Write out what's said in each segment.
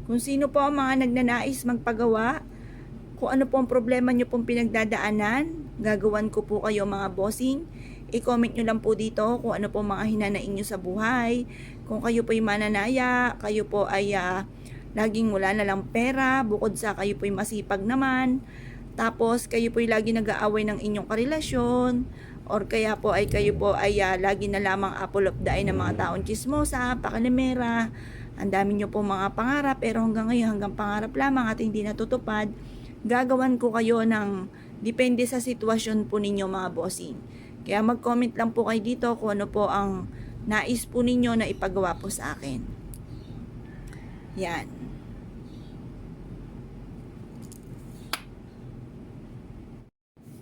Kung sino po ang mga nagnanais magpagawa, kung ano po ang problema nyo pong pinagdadaanan, gagawan ko po kayo mga bossing. I-comment nyo lang po dito kung ano po mga hinanaing nyo sa buhay. Kung kayo po ay mananaya, kayo po ay laging wala na lang pera, bukod sa kayo po ay masipag naman. Tapos kayo po ay lagi nag-aaway ng inyong karelasyon, or kaya po ay kayo po ay lagi na lamang apple of the eye ng mga taong chismosa, pakalimera. Ang dami nyo po mga pangarap, pero hanggang ngayon hanggang pangarap lamang at hindi natutupad. Gagawan ko kayo ng depende sa sitwasyon po ninyo mga bossing. Kaya mag-comment lang po kayo dito kung ano po ang nais po ninyo na ipagawa po sa akin. Yan.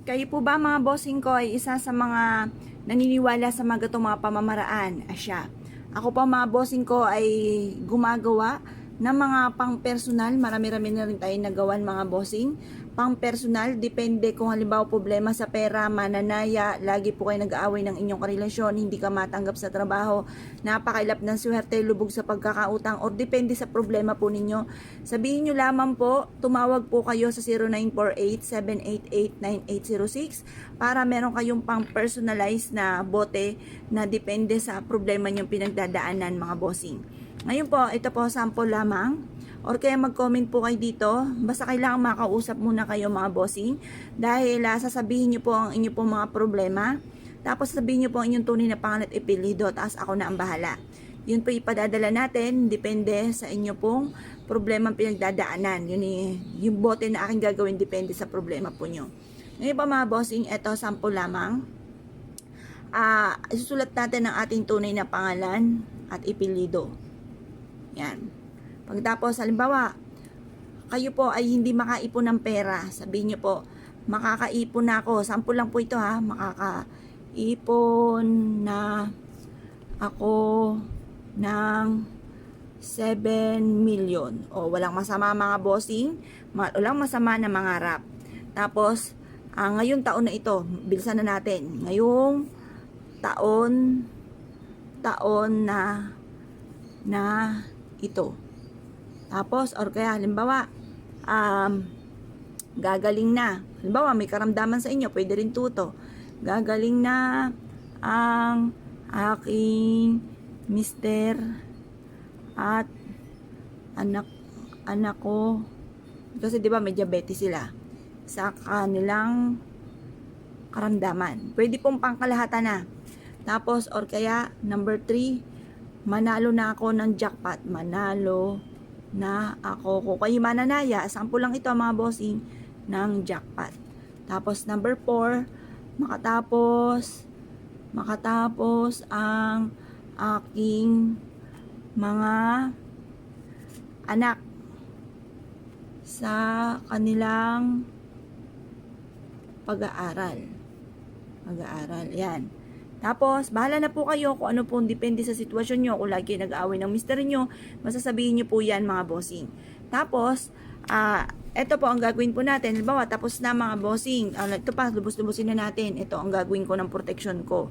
Kayo po ba mga bossing ko ay isa sa mga naniniwala sa mga gatong mga pamamaraan? Asya. Ako po mga bossing ko ay gumagawa ng mga pang-personal. Marami-rami na rin tayo nagawan mga bossing. Pang-personal, depende kung halimbawa problema sa pera, mananaya, lagi po kayo nag-aaway ng inyong karelasyon, hindi ka matanggap sa trabaho, napakailap ng swerte, lubog sa pagkakautang, or depende sa problema po ninyo. Sabihin nyo lamang po, tumawag po kayo sa 0948-788-9806 para meron kayong pang-personalized na bote na depende sa problema nyong pinagdadaanan mga bossing. Ngayon po, ito po sample lamang. Or kaya mag-comment po kayo dito. Basta kailangan makausap muna kayo mga bossing. Dahil sasabihin nyo po ang inyo pong mga problema. Tapos sabihin nyo po ang inyong tunay na pangalan at ipilido. Tapos ako na ang bahala. Yun po ipadadala natin. Depende sa inyo pong problema pinagdadaanan. Yun yung bote na aking gagawin depende sa problema po nyo. Ngayon po mga bossing, ito sample lamang. Isusulat natin ang ating tunay na pangalan at ipilido. Yan. Pagtapos, halimbawa, kayo po ay hindi makaipon ng pera. Sabihin nyo po, makakaipon na ako. Sample lang po ito ha. Makakaipon na ako ng 7 million. O, walang masama mga bossing. Walang masama na mangarap. Tapos, ngayong taon na ito, bilisan na natin. Ngayong taon na ito. Tapos, or kaya, halimbawa, gagaling na. Halimbawa, may karamdaman sa inyo, pwede rin tuto. Gagaling na ang aking mister at anak ko. Kasi, di ba, may diabetes sila. Sa kanilang karamdaman. Pwede pong pangkalahatan na. Tapos, or kaya, number 3, manalo na ako ng jackpot. Manalo na ako. Kung kayo mananaya, sample lang ito mga bossing ng jackpot. Tapos number 4, makatapos ang aking mga anak sa kanilang pag-aaral. Yan. Tapos, bahala na po kayo kung ano po depende sa sitwasyon nyo. Kung lagi nag-aaway ng mister nyo, masasabihin nyo po yan mga bossing. Tapos, ito po ang gagawin po natin. Halimbawa, tapos na mga bossing. Ito pa, lubos-lubosin na natin. Ito ang gagawin ko ng protection ko.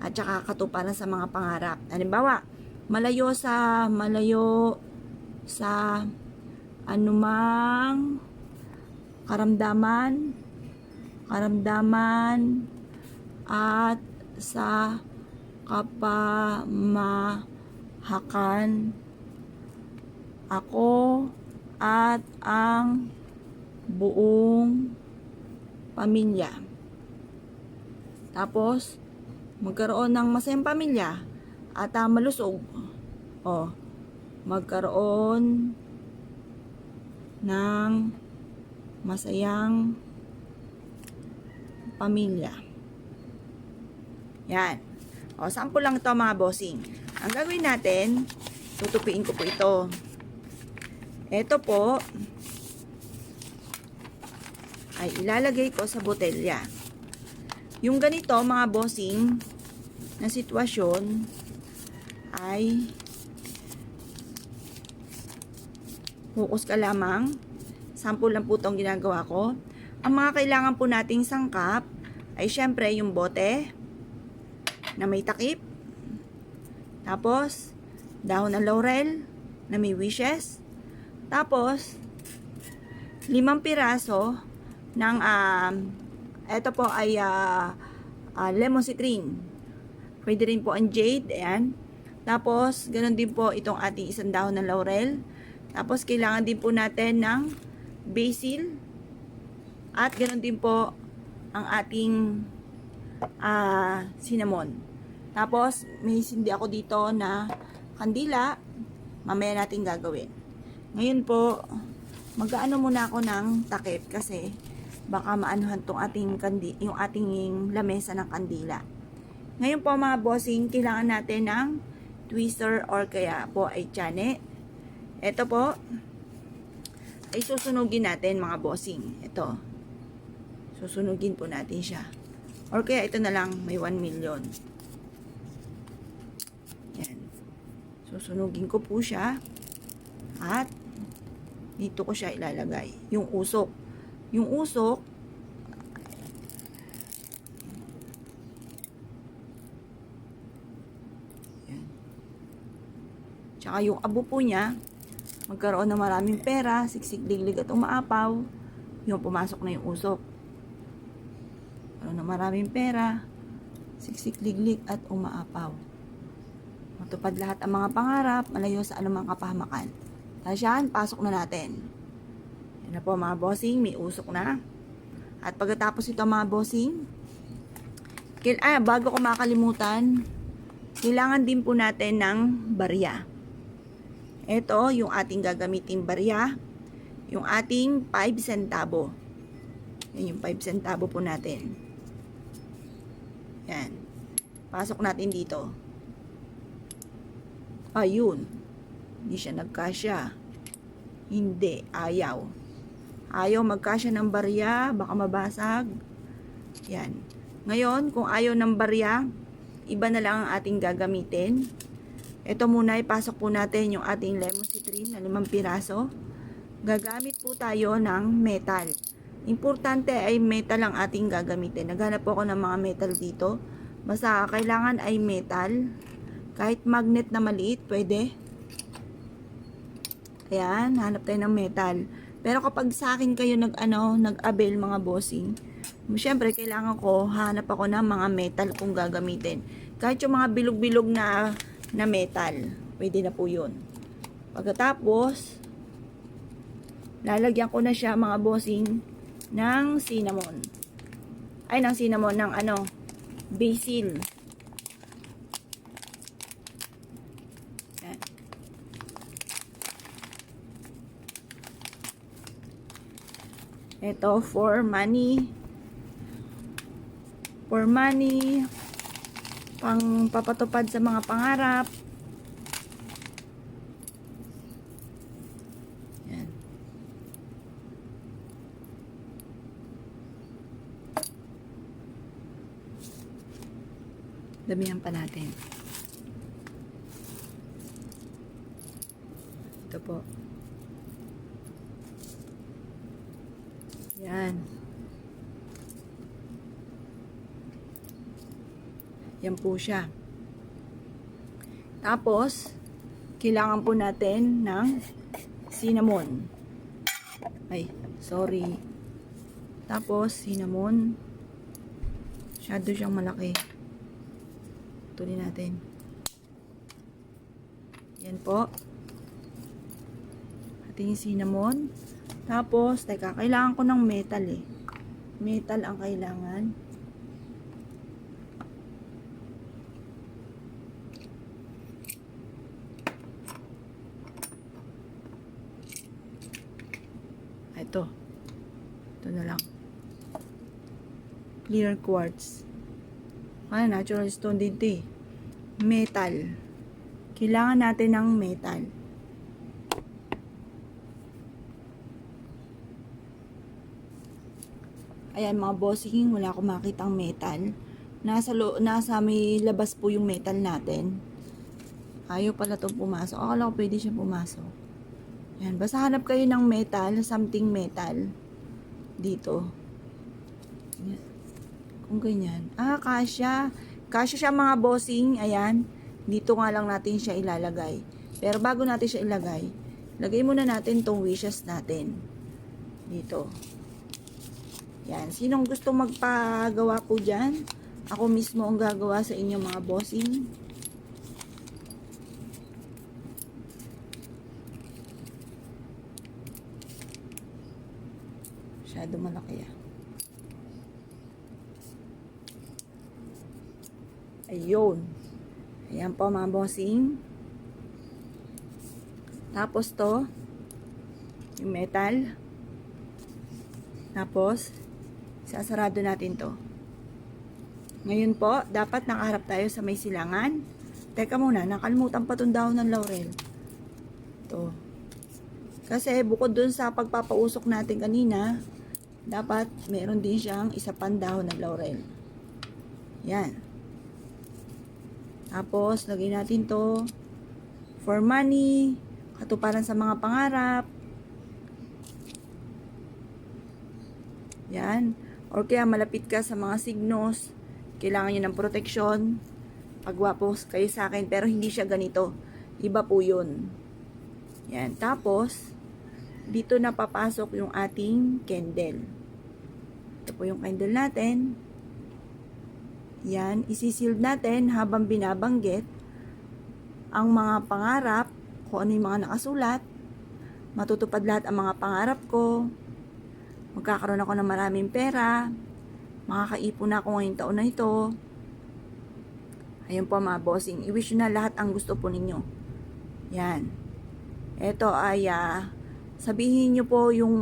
At saka katuparan sa mga pangarap. Halimbawa, malayo sa anumang karamdaman at sa kapamahakan ako at ang buong pamilya. Tapos, magkaroon ng masayang pamilya at malusog. Magkaroon ng masayang pamilya. Yan. Sample lang ito mga bossing. Ang gagawin natin, tutupiin ko po ito. Ito po, ay ilalagay ko sa botelya. Yung ganito mga bossing, na sitwasyon, ay focus ka lamang. Sample lang po itong ginagawa ko. Ang mga kailangan po nating sangkap, ay syempre yung bote, na may takip. Tapos, dahon ng laurel na may wishes. Tapos, 5 piraso ng, ito po ay lemon citrine. Pwede rin po ang jade, ayan. Tapos, ganun din po itong ating isang dahon ng laurel. Tapos, kailangan din po natin ng basil. At ganun din po ang ating cinnamon. Tapos, may sindi ako dito na kandila. Mamaya natin gagawin. Ngayon po, mag-aano muna ako ng takip kasi baka maanuhan tong yung ating lamesa ng kandila. Ngayon po mga bossing, kailangan natin ng twister or kaya po ay tiyané. Ito po ay susunugin natin mga bossing. Ito. Susunugin po natin siya. Or kaya ito na lang, may 1 million. Yan. Susunugin ko po siya. At dito ko siya ilalagay. Yung usok. Yung usok, yan. Tsaka yung abo po niya, magkaroon ng maraming pera, siksik, diglig at umaapaw. Yung pumasok na yung usok. Na maraming pera, siksik, liglig at umaapaw. Matupad lahat ang mga pangarap, malayo sa anumang kapahamakan. Tapos yan, pasok na natin. Yan na po mga bossing, may usok na. At pagkatapos ito mga bossing, bago ko makalimutan, kailangan din po natin ng barya. Ito yung ating gagamitin barya, yung ating 5 centavo. Yan yung 5 centavo po natin. Yan. Pasok natin dito. Ayun. Hindi siya nagkasya. Hindi. Ayaw. Ayaw magkasya ng barya. Baka mabasag. Yan. Ngayon, kung ayaw ng barya, iba na lang ang ating gagamitin. Ito muna, ipasok po natin yung ating lemon citrine na 5 piraso. Gagamit po tayo ng metal. Importante ay metal ang ating gagamitin. Naghanap po ako ng mga metal dito. Basta kailangan ay metal. Kahit magnet na maliit, pwede. Ayan, hanap tayo ng metal. Pero kapag sa akin kayo nag-avail mga bossing, syempre kailangan ko, hanap ako ng mga metal kung gagamitin. Kahit yung mga bilog-bilog na metal, pwede na po yun. Pagkatapos, lalagyan ko na siya mga bossing ng cinnamon. Ay, ng cinnamon, ng basil. Yan. Ito, for money. For money. Pang papatupad sa mga pangarap. Damihan pa natin. Ito po. Yan. Yan po siya. Tapos, kailangan po natin ng cinnamon. Ay, sorry. Tapos, cinnamon. Masyado siyang malaki. Tuloy natin. Yan po. Ating cinnamon. Tapos, teka, kailangan ko ng metal eh. Metal ang kailangan. Ito. Ito na lang. Clear quartz. Natural stone dito eh. Metal. Kailangan natin ng metal. Ayan mga bossing, wala akong makitang metal. Nasa may labas po yung metal natin. Ayaw pala itong pumasok. Akala ko pwede siya pumasok. Ayan, basta hanap kayo ng metal, something metal. Dito. Ayan. Kung ganyan. Kasya. Kasya siya mga bossing. Ayan. Dito nga lang natin siya ilalagay. Pero bago natin siya ilagay, Lagay muna natin tong wishes natin. Dito. Yan. Sinong gusto magpagawa po dyan? Ako mismo ang gagawa sa inyo mga bossing. Masyado malaki ah. Ayun. Ayan po mga bossing. Tapos to, yung metal. Tapos, sasarado natin to. Ngayon po, dapat nakaharap tayo sa may silangan. Teka muna, nakalimutan pa itong dahon ng laurel. Ito. Kasi bukod dun sa pagpapausok natin kanina, dapat meron din siyang isa pang dahon ng laurel. Yan. Tapos, lagay natin to for money, katuparan sa mga pangarap. Yan. Or kaya malapit ka sa mga signos, kailangan nyo ng proteksyon. Pagwapo kayo sa akin, pero hindi siya ganito. Iba po yun. Yan. Tapos, dito na papasok yung ating candle. Ito po yung candle natin. Yan, isisealed natin habang binabanggit ang mga pangarap, kung ano yung mga nakasulat, matutupad lahat ang mga pangarap ko, magkakaroon ako ng maraming pera, makakaipon ako ngayong taon na ito. Ayun po mga bossing, i-wish na lahat ang gusto po ninyo. Yan. Ito ay sabihin nyo po yung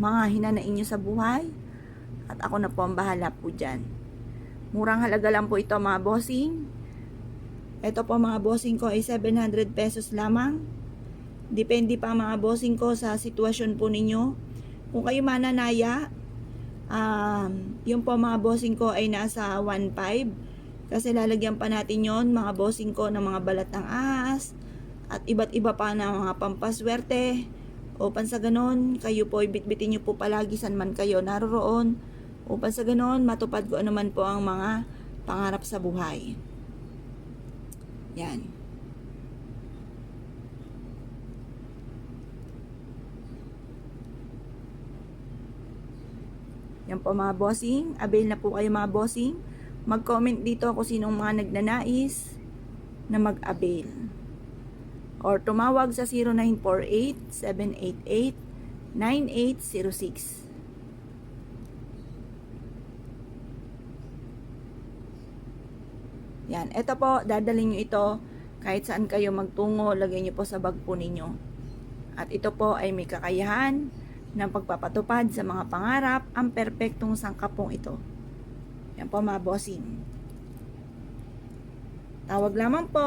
mga hinanain nyo sa buhay at ako na po ang bahala po dyan. Murang halaga lang po ito mga bossing. Ito po mga bossing ko ay 700 pesos lamang. Depende pa mga bossing ko sa sitwasyon po ninyo. Kung kayo mananaya, yung po mga bossing ko ay nasa 1.5. Kasi lalagyan pa natin yon mga bossing ko ng mga balat ng ahas at iba't iba pa na mga pampaswerte. Upang sa ganon, kayo po bitbitin nyo po palagi saan man kayo naroroon. Upang sa ganon, matupad ko naman po ang mga pangarap sa buhay. Yan. Yan po mga bossing. Avail na po kayo mga bossing. Mag-comment dito kung sinong mga nagnanais na mag-avail. Or tumawag sa 0948-788-9806. Yan. Ito po, dadalhin nyo ito kahit saan kayo magtungo, lagay nyo po sa bag po ninyo. At ito po ay may kakayahan ng pagpapatupad sa mga pangarap, ang perpektong sangkapong ito. Yan po mga bossing. Tawag lamang po.